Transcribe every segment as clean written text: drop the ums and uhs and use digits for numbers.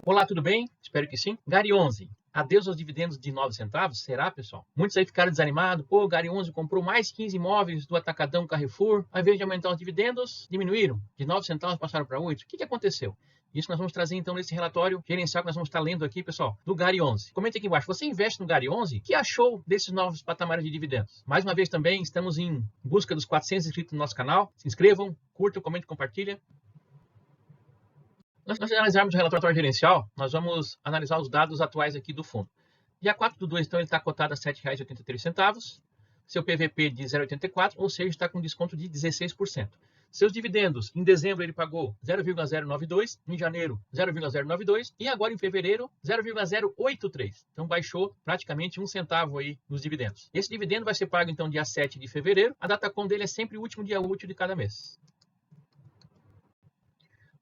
Olá, tudo bem? Espero que sim. Gari 11. Adeus aos dividendos de 9 centavos? Será, pessoal? Muitos aí ficaram desanimados. Pô, o Gari 11 comprou mais 15 imóveis do Atacadão Carrefour. Ao invés de aumentar os dividendos, diminuíram. De 9 centavos passaram para 8. O que aconteceu? Isso nós vamos trazer então nesse relatório gerencial que nós vamos estar lendo aqui, pessoal, do Gari 11. Comente aqui embaixo. Você investe no Gari 11? O que achou desses novos patamares de dividendos? Mais uma vez também, estamos em busca dos 400 inscritos no nosso canal. Se inscrevam, curtam, comentem, compartilhem. Antes de analisarmos o relatório gerencial, nós vamos analisar os dados atuais aqui do fundo. Dia 4/2, então, ele está cotado a R$ 7,83, seu PVP de 0,84, ou seja, está com desconto de 16%. Seus dividendos, em dezembro ele pagou 0,092, em janeiro 0,092 e agora em fevereiro 0,083. Então baixou praticamente 1 centavo aí nos dividendos. Esse dividendo vai ser pago então dia 7 de fevereiro. A data-com dele é sempre o último dia útil de cada mês.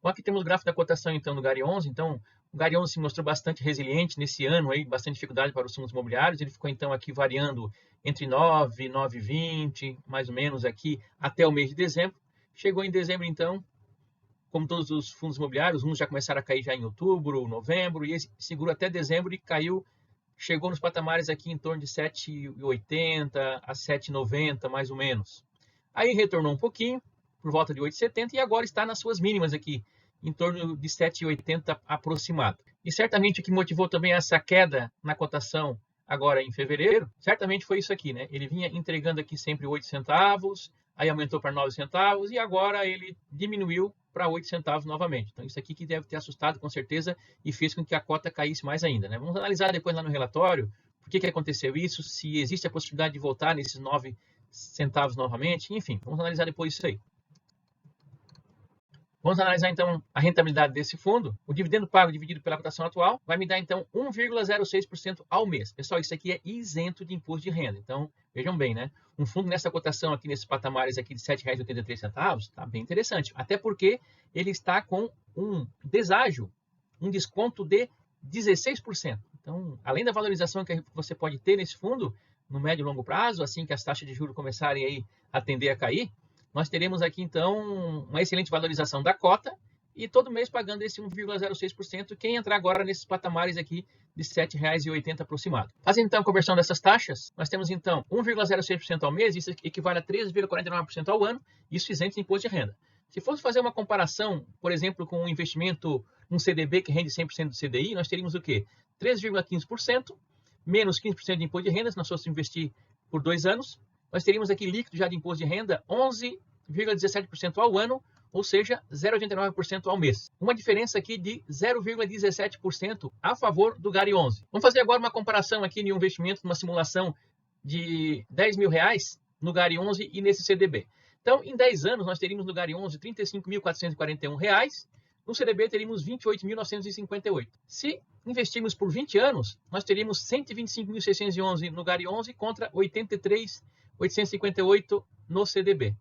Bom, aqui temos o gráfico da cotação então do Gari 11. Então, o Gari 11 se mostrou bastante resiliente nesse ano aí, bastante dificuldade para os fundos imobiliários. Ele ficou então aqui variando entre 9 e 9,20, mais ou menos aqui até o mês de dezembro. Chegou em dezembro então, como todos os fundos imobiliários, uns já começaram a cair já em outubro, novembro, e esse segurou até dezembro e caiu, chegou nos patamares aqui em torno de 7,80 a 7,90 mais ou menos. Aí retornou um pouquinho, por volta de 8,70 e agora está nas suas mínimas aqui, em torno de 7,80 aproximado. E certamente o que motivou também essa queda na cotação agora em fevereiro, certamente foi isso aqui, né? Ele vinha entregando aqui sempre 8 centavos, aí aumentou para 9 centavos e agora ele diminuiu para 8 centavos novamente. Então isso aqui que deve ter assustado com certeza e fez com que a cota caísse mais ainda, né? Vamos analisar depois lá no relatório por que aconteceu isso, se existe a possibilidade de voltar nesses 9 centavos novamente, enfim, vamos analisar depois isso aí. Vamos analisar então a rentabilidade desse fundo. O dividendo pago dividido pela cotação atual vai me dar então 1,06% ao mês. Pessoal, isso aqui é isento de imposto de renda. Então, vejam bem, né? Um fundo nessa cotação aqui, nesses patamares aqui de R$ 7,83, está bem interessante. Até porque ele está com um deságio, um desconto de 16%. Então, além da valorização que você pode ter nesse fundo, no médio e longo prazo, assim que as taxas de juros começarem aí a tender a cair, nós teremos aqui, então, uma excelente valorização da cota e todo mês pagando esse 1,06%, quem entrar agora nesses patamares aqui de R$ 7,80 aproximado. Fazendo, então, a conversão dessas taxas, nós temos, então, 1,06% ao mês, isso equivale a 13,49% ao ano, isso isento de imposto de renda. Se fosse fazer uma comparação, por exemplo, com um investimento, um CDB que rende 100% do CDI, nós teríamos o quê? 3,15%, menos 15% de imposto de renda, se nós fôssemos investir por 2 anos, nós teríamos aqui líquido já de imposto de renda 11,17% ao ano, ou seja, 0,89% ao mês. Uma diferença aqui de 0,17% a favor do Gari 11. Vamos fazer agora uma comparação aqui de um investimento, numa simulação de R$10.000 no Gari 11 e nesse CDB. Então, em 10 anos, nós teríamos no Gari 11 R$ 35.441, no CDB teríamos R$ 28.958. Se investirmos por 20 anos, nós teríamos R$ 125.611 no Gari 11 contra R$ 83.858 no CDB.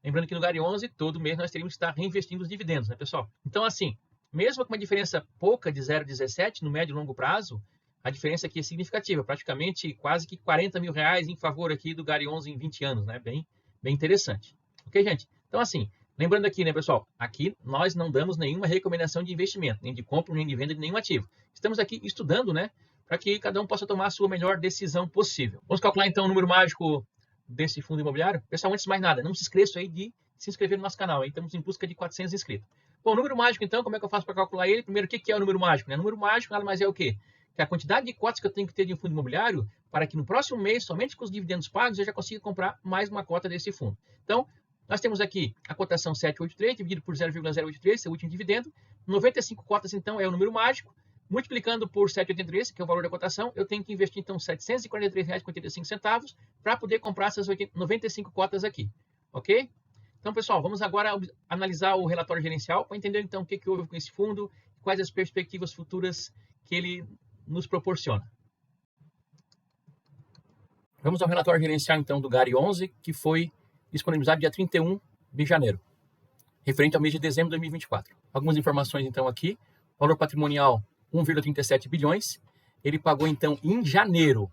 Lembrando que no Gari 11, todo mês nós teríamos que estar reinvestindo os dividendos, né, pessoal? Então, assim, mesmo com uma diferença pouca de 0,17 no médio e longo prazo, a diferença aqui é significativa, praticamente quase que R$40 mil em favor aqui do Gari 11 em 20 anos, né? Bem interessante. Ok, gente? Então, assim, lembrando aqui, né, pessoal, aqui nós não damos nenhuma recomendação de investimento, nem de compra, nem de venda de nenhum ativo. Estamos aqui estudando, né, para que cada um possa tomar a sua melhor decisão possível. Vamos calcular, então, o número mágico desse fundo imobiliário. Pessoal, antes de mais nada, não se esqueça aí de se inscrever no nosso canal. Aí estamos em busca de 400 inscritos. Bom, o número mágico, então, como é que eu faço para calcular ele? Primeiro, o que é o número mágico? Né? O número mágico nada mais é o quê? Que a quantidade de cotas que eu tenho que ter de um fundo imobiliário para que no próximo mês, somente com os dividendos pagos, eu já consiga comprar mais uma cota desse fundo. Então, nós temos aqui a cotação 783 dividido por 0,083, seu último dividendo. 95 cotas, então, é o número mágico. Multiplicando por 7,83, que é o valor da cotação, eu tenho que investir, então, R$ 743,85 para poder comprar essas 95 cotas aqui. Ok? Então, pessoal, vamos agora analisar o relatório gerencial para entender, então, o que houve com esse fundo, quais as perspectivas futuras que ele nos proporciona. Vamos ao relatório gerencial, então, do Gari 11, que foi disponibilizado dia 31 de janeiro, referente ao mês de dezembro de 2024. Algumas informações, então, aqui. Valor patrimonial, 1,37 bilhões. Ele pagou, então, em janeiro,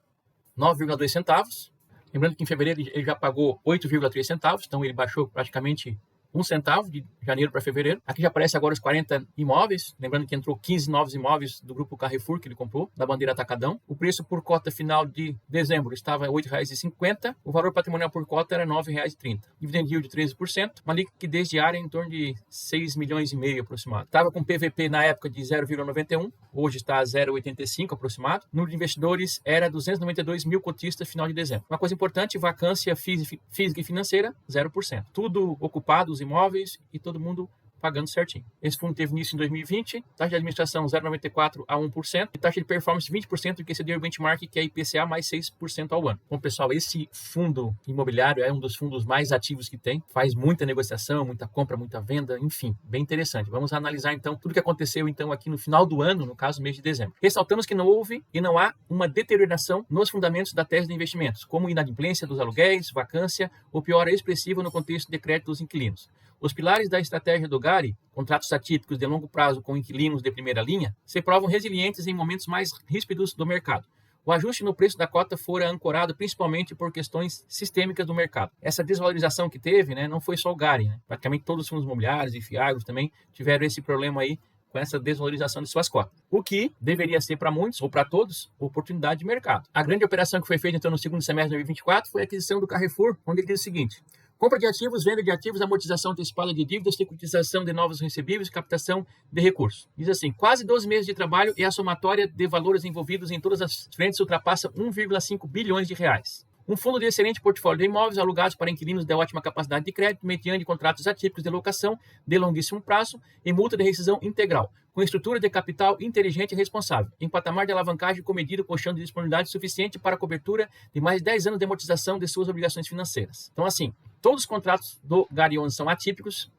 9,2 centavos. Lembrando que em fevereiro ele já pagou 8,3 centavos, então ele baixou praticamente 1 centavo de janeiro para fevereiro. Aqui já aparece agora os 40 imóveis, lembrando que entrou 15 novos imóveis do grupo Carrefour que ele comprou, da bandeira Atacadão. O preço por cota final de dezembro estava R$ 8,50, o valor patrimonial por cota era R$ 9,30. Dividend yield de 13%, uma liquidez diária em torno de 6,5 milhões aproximado. Estava com PVP na época de 0,91, hoje está a 0,85 aproximado. O número de investidores era 292 mil cotistas final de dezembro. Uma coisa importante, vacância física e financeira, 0%. Tudo ocupado, os imóveis e todo mundo pagando certinho. Esse fundo teve início em 2020, taxa de administração 0,94 a 1% e taxa de performance 20% do que excedeu o benchmark, que é IPCA mais 6% ao ano. Bom, pessoal, esse fundo imobiliário é um dos fundos mais ativos que tem, faz muita negociação, muita compra, muita venda, enfim, bem interessante. Vamos analisar então tudo que aconteceu então aqui no final do ano, no caso mês de dezembro. Ressaltamos que não houve e não há uma deterioração nos fundamentos da tese de investimentos, como inadimplência dos aluguéis, vacância ou pior, expressiva no contexto de crédito dos inquilinos. Os pilares da estratégia do GARI, contratos atípicos de longo prazo com inquilinos de primeira linha, se provam resilientes em momentos mais ríspidos do mercado. O ajuste no preço da cota fora ancorado principalmente por questões sistêmicas do mercado. Essa desvalorização que teve, não foi só o GARI, praticamente todos os fundos imobiliários e FIAGROS também tiveram esse problema aí com essa desvalorização de suas cotas. O que deveria ser para muitos, ou para todos, oportunidade de mercado. A grande operação que foi feita então no segundo semestre de 2024 foi a aquisição do Carrefour, onde ele diz o seguinte: compra de ativos, venda de ativos, amortização antecipada de dívidas, securitização de novos recebíveis, captação de recursos. Diz assim, quase 12 meses de trabalho e a somatória de valores envolvidos em todas as frentes ultrapassa 1,5 bilhões de reais. Um fundo de excelente portfólio de imóveis alugados para inquilinos de ótima capacidade de crédito, mediante contratos atípicos de locação de longuíssimo prazo e multa de rescisão integral, com estrutura de capital inteligente e responsável, em patamar de alavancagem comedido, colchão de disponibilidade suficiente para a cobertura de mais de 10 anos de amortização de suas obrigações financeiras. Então, assim, todos os contratos do GARI 11 são atípicos.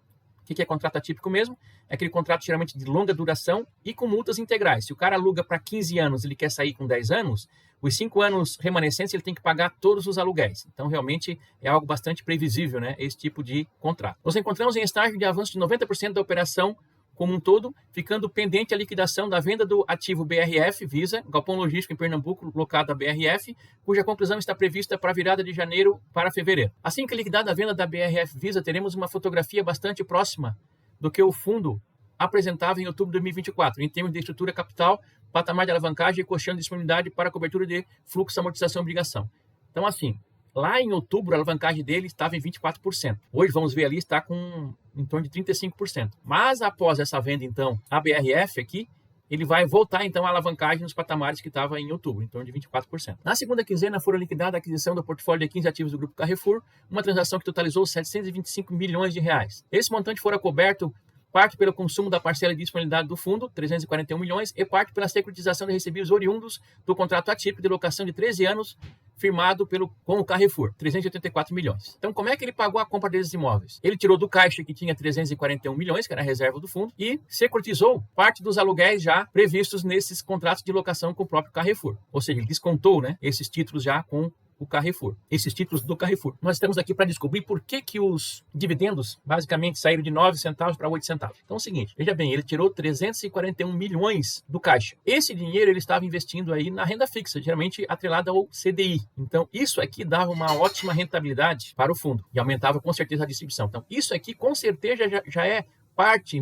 O que é contrato atípico mesmo? É aquele contrato geralmente de longa duração e com multas integrais. Se o cara aluga para 15 anos e ele quer sair com 10 anos, os 5 anos remanescentes ele tem que pagar todos os aluguéis. Então, realmente, é algo bastante previsível, esse tipo de contrato. Nós encontramos em estágio de avanço de 90% da operação como um todo, ficando pendente a liquidação da venda do ativo BRF Visa, galpão logístico em Pernambuco, locado a BRF, cuja conclusão está prevista para a virada de janeiro para fevereiro. Assim que liquidada a venda da BRF Visa, teremos uma fotografia bastante próxima do que o fundo apresentava em outubro de 2024, em termos de estrutura capital, patamar de alavancagem e colchão de disponibilidade para a cobertura de fluxo, amortização e obrigação. Então, assim, lá em outubro, a alavancagem dele estava em 24%. Hoje, vamos ver ali, está com em torno de 35%. Mas, após essa venda, então, a BRF aqui, ele vai voltar, então, a alavancagem nos patamares que estava em outubro, em torno de 24%. Na segunda quinzena, foram liquidada a aquisição do portfólio de 15 ativos do Grupo Carrefour, uma transação que totalizou 725 milhões de reais. Esse montante fora coberto parte pelo consumo da parcela de disponibilidade do fundo, 341 milhões, e parte pela securitização de recebíveis oriundos do contrato atípico de locação de 13 anos, firmado com o Carrefour, 384 milhões. Então, como é que ele pagou a compra desses imóveis? Ele tirou do caixa, que tinha 341 milhões, que era a reserva do fundo, e securitizou parte dos aluguéis já previstos nesses contratos de locação com o próprio Carrefour. Ou seja, ele descontou esses títulos já com o Carrefour, esses títulos do Carrefour. Nós estamos aqui para descobrir por que os dividendos basicamente saíram de 9 centavos para 8 centavos. Então é o seguinte, veja bem, ele tirou 341 milhões do caixa. Esse dinheiro ele estava investindo aí na renda fixa, geralmente atrelada ao CDI. Então isso aqui dava uma ótima rentabilidade para o fundo e aumentava com certeza a distribuição. Então isso aqui com certeza já é parte,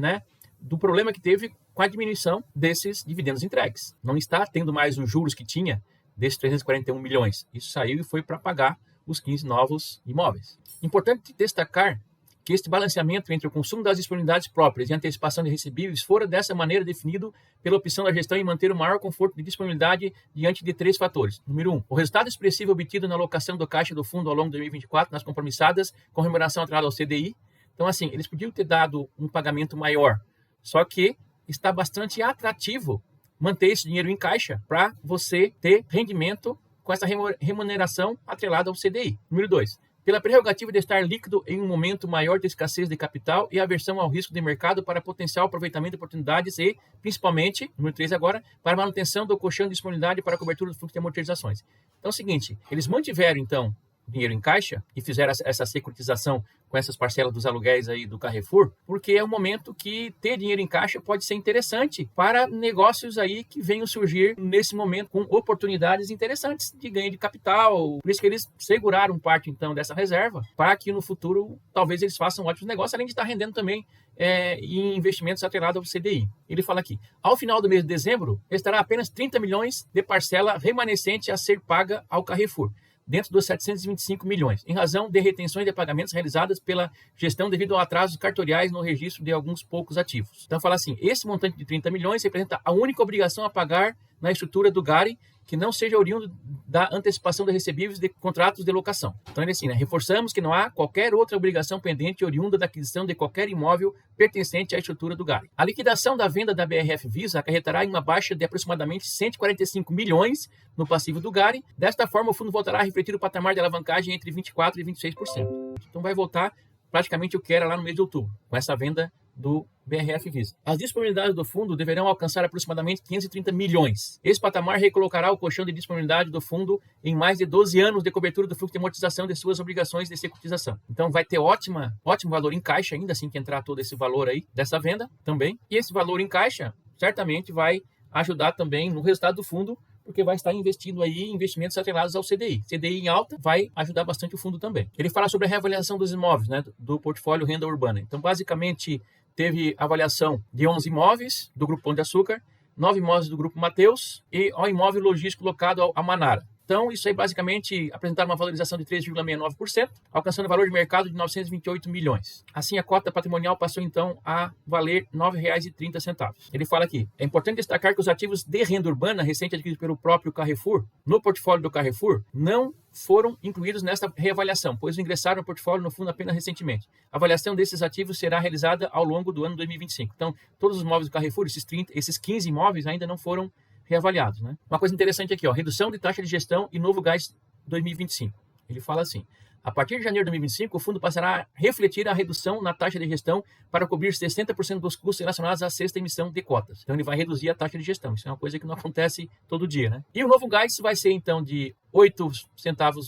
do problema que teve com a diminuição desses dividendos entregues. Não está tendo mais os juros que tinha desses 341 milhões. Isso saiu e foi para pagar os 15 novos imóveis. Importante destacar que este balanceamento entre o consumo das disponibilidades próprias e a antecipação de recebíveis fora dessa maneira definido pela opção da gestão em manter o maior conforto de disponibilidade diante de 3 fatores. Número 1, o resultado expressivo obtido na alocação do caixa do fundo ao longo de 2024 nas compromissadas com remuneração atrelada ao CDI. Então, assim, eles podiam ter dado um pagamento maior, só que está bastante atrativo manter esse dinheiro em caixa para você ter rendimento com essa remuneração atrelada ao CDI. Número 2, pela prerrogativa de estar líquido em um momento maior de escassez de capital e aversão ao risco de mercado para potencial aproveitamento de oportunidades e, principalmente, número 3 agora, para manutenção do colchão de disponibilidade para a cobertura do fluxo de amortizações. Então é o seguinte, eles mantiveram, então, dinheiro em caixa e fizeram essa securitização com essas parcelas dos aluguéis aí do Carrefour, porque é um momento que ter dinheiro em caixa pode ser interessante para negócios aí que venham surgir nesse momento com oportunidades interessantes de ganho de capital. Por isso que eles seguraram parte então dessa reserva para que no futuro talvez eles façam ótimos negócios, além de estar rendendo também em investimentos atrelados ao CDI. Ele fala aqui, ao final do mês de dezembro, restará apenas 30 milhões de parcela remanescente a ser paga ao Carrefour, dentro dos 725 milhões, em razão de retenções de pagamentos realizadas pela gestão devido a atrasos cartoriais no registro de alguns poucos ativos. Então, fala assim, esse montante de 30 milhões representa a única obrigação a pagar na estrutura do GARI que não seja oriundo da antecipação de recebíveis de contratos de locação. Então, ele assim, reforçamos que não há qualquer outra obrigação pendente oriunda da aquisição de qualquer imóvel pertencente à estrutura do GARI. A liquidação da venda da BRF Visa acarretará em uma baixa de aproximadamente 145 milhões no passivo do GARI. Desta forma, o fundo voltará a refletir o patamar de alavancagem entre 24% e 26%. Então, vai voltar praticamente o que era lá no mês de outubro, com essa venda do BRF Visa. As disponibilidades do fundo deverão alcançar aproximadamente 530 milhões. Esse patamar recolocará o colchão de disponibilidade do fundo em mais de 12 anos de cobertura do fluxo de amortização de suas obrigações de securitização. Então vai ter ótimo valor em caixa ainda assim que entrar todo esse valor aí dessa venda também. E esse valor em caixa certamente vai ajudar também no resultado do fundo, porque vai estar investindo aí em investimentos atrelados ao CDI. CDI em alta vai ajudar bastante o fundo também. Ele fala sobre a reavaliação dos imóveis, né, do portfólio renda urbana. Então, basicamente, teve avaliação de 11 imóveis do Grupo Pão de Açúcar, 9 imóveis do Grupo Mateus e ao imóvel logístico locado a Manara. Então, isso aí basicamente apresentaram uma valorização de 3,69%, alcançando o valor de mercado de 928 milhões. Assim, a cota patrimonial passou então a valer R$ 9,30. Ele fala aqui, é importante destacar que os ativos de renda urbana recente adquiridos pelo próprio Carrefour, no portfólio do Carrefour, não foram incluídos nesta reavaliação, pois ingressaram no portfólio no fundo apenas recentemente. A avaliação desses ativos será realizada ao longo do ano 2025. Então, todos os imóveis do Carrefour, esses 15 imóveis ainda não foram reavaliados, né? Uma coisa interessante aqui, ó, redução de taxa de gestão e novo gás 2025. Ele fala assim, a partir de janeiro de 2025, o fundo passará a refletir a redução na taxa de gestão para cobrir 60% dos custos relacionados à sexta emissão de cotas. Então, ele vai reduzir a taxa de gestão. Isso é uma coisa que não acontece todo dia, né? E o novo gás vai ser, então, de 8 centavos,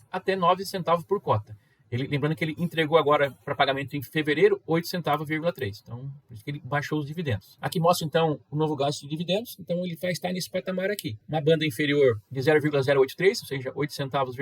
até 9 centavos por cota. Lembrando que ele entregou agora para pagamento em fevereiro 8 centavos. Então, por isso que ele baixou os dividendos. Aqui mostra, então, o novo gasto de dividendos. Então, ele vai estar nesse patamar aqui. Uma banda inferior de 0,083, ou seja, 8 centavos,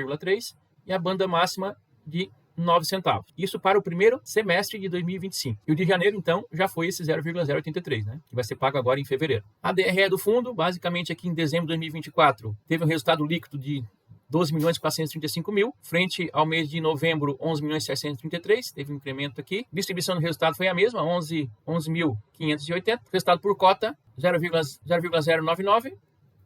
e a banda máxima de 9 centavos. Isso para o primeiro semestre de 2025. E o de janeiro, então, já foi esse 0,083, né? Que vai ser pago agora em fevereiro. A DRE do fundo, basicamente aqui em dezembro de 2024, teve um resultado líquido de 12.435.000, frente ao mês de novembro, 11.633, teve um incremento aqui. Distribuição do resultado foi a mesma, 11.580. Resultado por cota, 0,099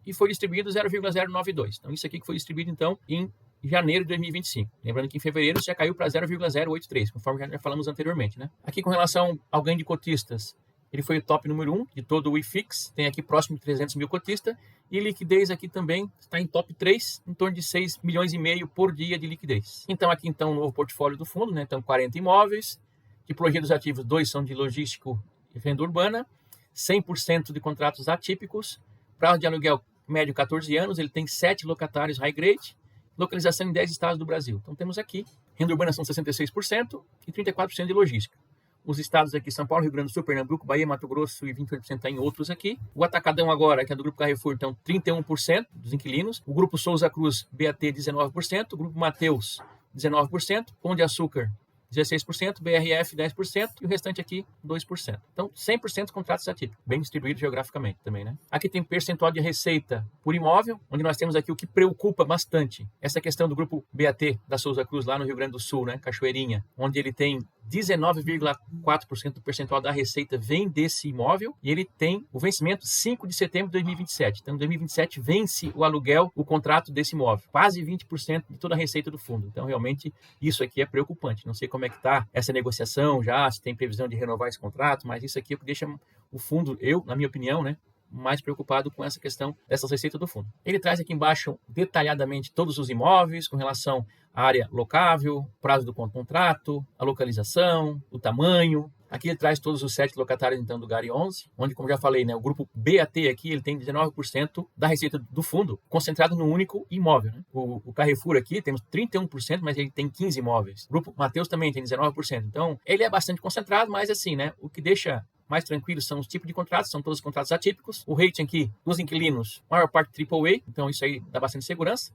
e foi distribuído 0,092. Então, isso aqui que foi distribuído, então, em janeiro de 2025. Lembrando que em fevereiro já caiu para 0,083, conforme já falamos anteriormente, né? Aqui com relação ao ganho de cotistas, ele foi o top número 1 de todo o IFIX, tem aqui próximo de 300 mil cotistas, e liquidez aqui também está em top 3, em torno de 6 milhões e meio por dia de liquidez. Então aqui então o novo portfólio do fundo, né? Então 40 imóveis, tipologia dos ativos, 2 são de logístico e renda urbana, 100% de contratos atípicos, prazo de aluguel médio 14 anos, ele tem 7 locatários high grade, localização em 10 estados do Brasil. Então temos aqui, renda urbana são 66% e 34% de logística. Os estados aqui, São Paulo, Rio Grande do Sul, Pernambuco, Bahia, Mato Grosso e 28% está em outros aqui. O Atacadão agora, que é do Grupo Carrefour, então 31% dos inquilinos. O Grupo Souza Cruz, BAT, 19%. O Grupo Mateus, 19%. Pão de Açúcar, 16%, BRF 10% e o restante aqui 2%. Então, 100% contratos atípicos, bem distribuído geograficamente também, né? Aqui tem percentual de receita por imóvel, onde nós temos aqui o que preocupa bastante, essa questão do grupo BAT da Souza Cruz lá no Rio Grande do Sul, né, Cachoeirinha, onde ele tem 19,4% do percentual da receita vem desse imóvel e ele tem o vencimento 5 de setembro de 2027. Então, em 2027 vence o aluguel, o contrato desse imóvel, quase 20% de toda a receita do fundo. Então, realmente, isso aqui é preocupante. Não sei como é que está essa negociação já, se tem previsão de renovar esse contrato, mas isso aqui é o que deixa o fundo, na minha opinião, né, mais preocupado com essa questão dessas receitas do fundo. Ele traz aqui embaixo detalhadamente todos os imóveis com relação à área locável, prazo do contrato, a localização, o tamanho, Aqui ele traz todos os 7 locatários então do GARI 11, onde, como já falei, né, o grupo BAT aqui ele tem 19% da receita do fundo concentrado no único imóvel. Né? O Carrefour aqui temos 31%, mas ele tem 15 imóveis. O grupo Mateus também tem 19%. Então, ele é bastante concentrado, mas assim, né, o que deixa mais tranquilos são os tipos de contratos, são todos contratos atípicos. O rating aqui dos inquilinos, maior parte AAA, então isso aí dá bastante segurança.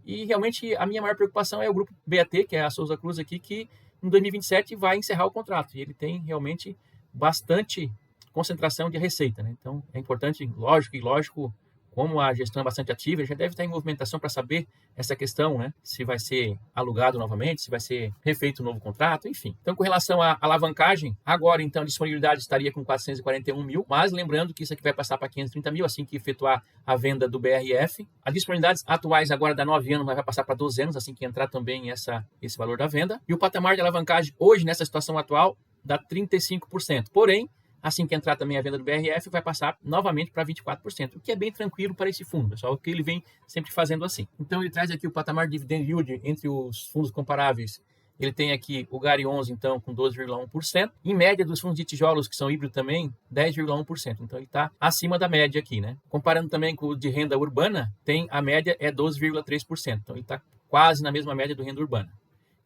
E realmente a minha maior preocupação é o grupo BAT, que é a Souza Cruz aqui, que em 2027 vai encerrar o contrato. E ele tem realmente bastante concentração de receita. Né? Então é importante, lógico, como a gestão é bastante ativa, ele já deve estar em movimentação para saber essa questão, né? Se vai ser alugado novamente, se vai ser refeito um novo contrato, enfim. Então, com relação à alavancagem, agora, então, a disponibilidade estaria com 441 mil, mas lembrando que isso aqui vai passar para 530 mil assim que efetuar a venda do BRF. As disponibilidades atuais agora dá 9 anos, mas vai passar para 12 anos, assim que entrar também esse valor da venda. E o patamar de alavancagem hoje, nessa situação atual, dá 35%. Porém, assim que entrar também a venda do BRF, vai passar novamente para 24%, o que é bem tranquilo para esse fundo, pessoal, o que ele vem sempre fazendo assim. Então, ele traz aqui o patamar de dividend yield entre os fundos comparáveis. Ele tem aqui o GARI 11, então, com 12,1%. Em média, dos fundos de tijolos, que são híbridos também, 10,1%. Então, ele está acima da média aqui, né? Comparando também com o de renda urbana, a média é 12,3%. Então, ele está quase na mesma média do renda urbana.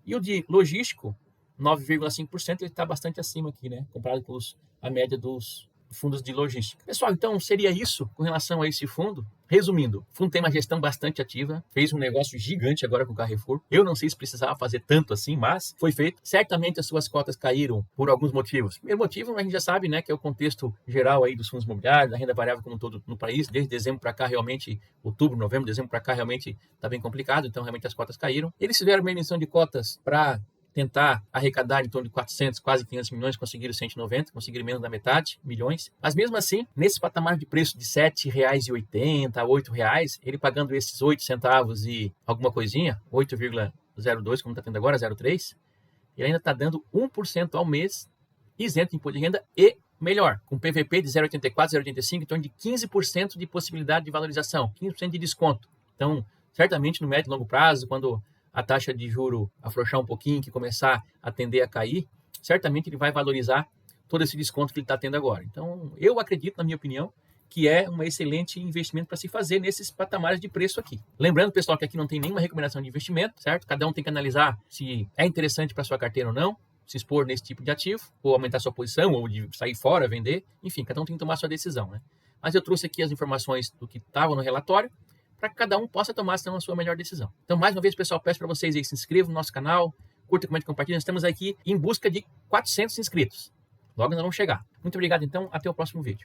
E o de logístico, 9,5%, ele está bastante acima aqui, né? Comparado com a média dos fundos de logística. Pessoal, então seria isso com relação a esse fundo. Resumindo, o fundo tem uma gestão bastante ativa, fez um negócio gigante agora com o Carrefour. Eu não sei se precisava fazer tanto assim, mas foi feito. Certamente as suas cotas caíram por alguns motivos. Primeiro motivo, a gente já sabe, né, que é o contexto geral aí dos fundos imobiliários, da renda variável como um todo no país. Desde dezembro para cá, realmente, outubro, novembro, dezembro para cá, realmente está bem complicado. Então, realmente as cotas caíram. Eles fizeram uma emissão de cotas para tentar arrecadar em torno de 400, quase 500 milhões, conseguiram 190, conseguiram menos da metade, milhões. Mas mesmo assim, nesse patamar de preço de R$ 7,80 a R$ 8,00, ele pagando esses 8 centavos e alguma coisinha, 8,02, como está tendo agora, 0,3, ele ainda está dando 1% ao mês, isento de imposto de renda e melhor, com PVP de 0,84, 0,85, em torno de 15% de possibilidade de valorização, 15% de desconto. Então, certamente no médio e longo prazo, quando a taxa de juro afrouxar um pouquinho, que começar a tender a cair, certamente ele vai valorizar todo esse desconto que ele está tendo agora. Então, eu acredito, na minha opinião, que é um excelente investimento para se fazer nesses patamares de preço aqui. Lembrando, pessoal, que aqui não tem nenhuma recomendação de investimento, certo? Cada um tem que analisar se é interessante para sua carteira ou não, se expor nesse tipo de ativo, ou aumentar sua posição, ou de sair fora, vender, enfim, cada um tem que tomar sua decisão, né? Mas eu trouxe aqui as informações do que estava no relatório, para que cada um possa tomar então, a sua melhor decisão. Então, mais uma vez, pessoal, peço para vocês aí, se inscrevam no nosso canal, curta, comente, compartilhe. Nós estamos aqui em busca de 400 inscritos. Logo nós vamos chegar. Muito obrigado, então. Até o próximo vídeo.